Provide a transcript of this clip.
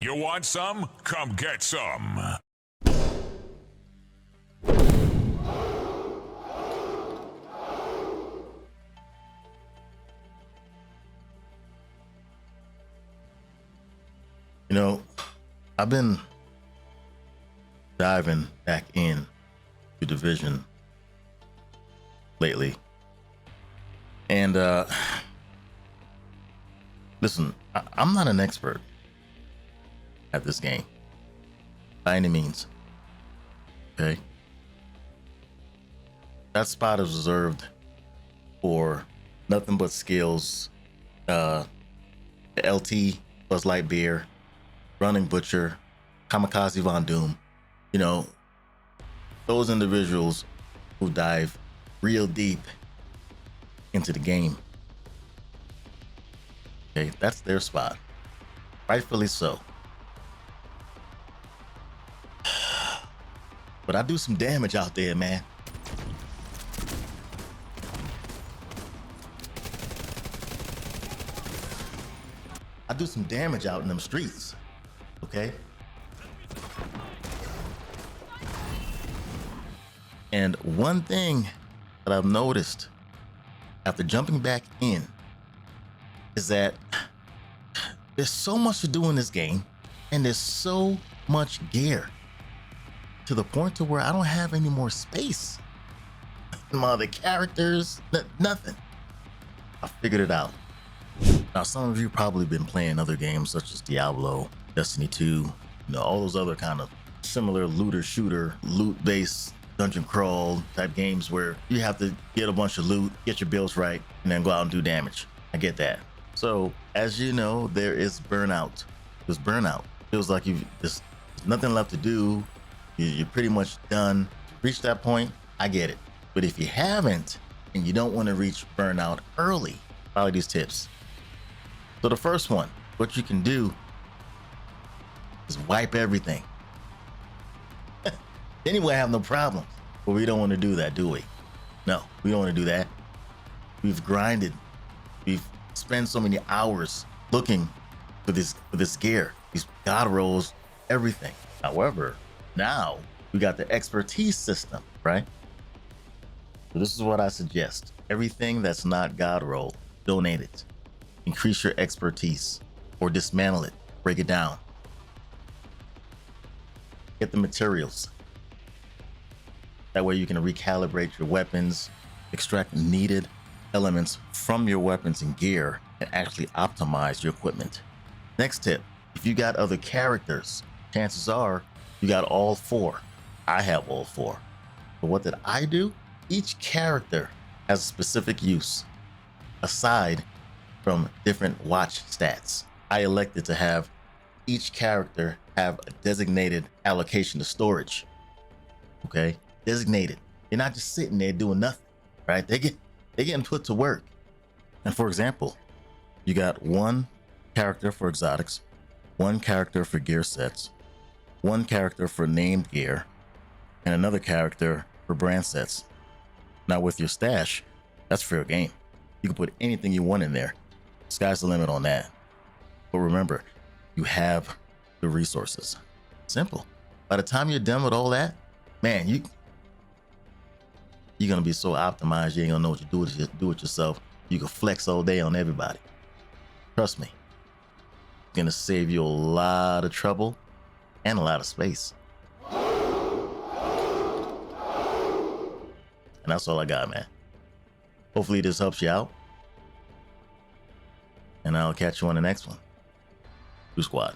You want some? Come get some. You know, I've been diving back in to Division lately. And listen, I'm not an expert at this game by any means. Okay. That spot is reserved for nothing but skills. LT, Buzz Lightyear, Running Butcher, Kamikaze Von Doom. You know, those individuals who dive real deep into the game. Okay, that's their spot. Rightfully so. But I do some damage out there, man. I do some damage out in them streets. Okay? And one thing that I've noticed after jumping back in is that there's so much to do in this game, and there's so much gear to the point to where I don't have any more space. My other characters, nothing. I figured it out. Now, some of you probably been playing other games such as Diablo, Destiny 2, you know, all those other kind of similar looter shooter, loot-based dungeon crawl type games where you have to get a bunch of loot, get your builds right, and then go out and do damage. I get that. So, as you know, there is burnout. There's burnout. Feels like there's nothing left to do. You're pretty much done. Reach that point, I get it. But if you haven't, and you don't want to reach burnout early, follow these tips. So the first one, what you can do is wipe everything. Anyway, I have no problems. But we don't want to do that, do we? No, we don't want to do that. We've grinded. We've spent so many hours looking for this gear, these god rolls, everything. However, now we got the expertise system, right? So this is what I suggest. Everything that's not god roll, donate it. Increase your expertise or dismantle it, break it down. Get the materials. That way you can recalibrate your weapons, extract needed elements from your weapons and gear, and actually optimize your equipment. Next tip, if you got other characters, chances are you got all four. I have all four. But what did I do? Each character has a specific use, aside from different watch stats. I elected to have each character have a designated allocation to storage. Okay, designated. You're not just sitting there doing nothing, right? They're getting put to work. And for example, you got one character for exotics, one character for gear sets, one character for named gear, and another character for brand sets. Now with your stash, that's fair game. You can put anything you want in there. Sky's the limit on that. But remember, you have the resources. Simple. By the time you're done with all that, man, you're gonna be so optimized, you ain't gonna know what you do it yourself. You can flex all day on everybody. Trust me. It's gonna save you a lot of trouble and a lot of space. And that's all I got, man. Hopefully this helps you out. And I'll catch you on the next one. Brewsquad.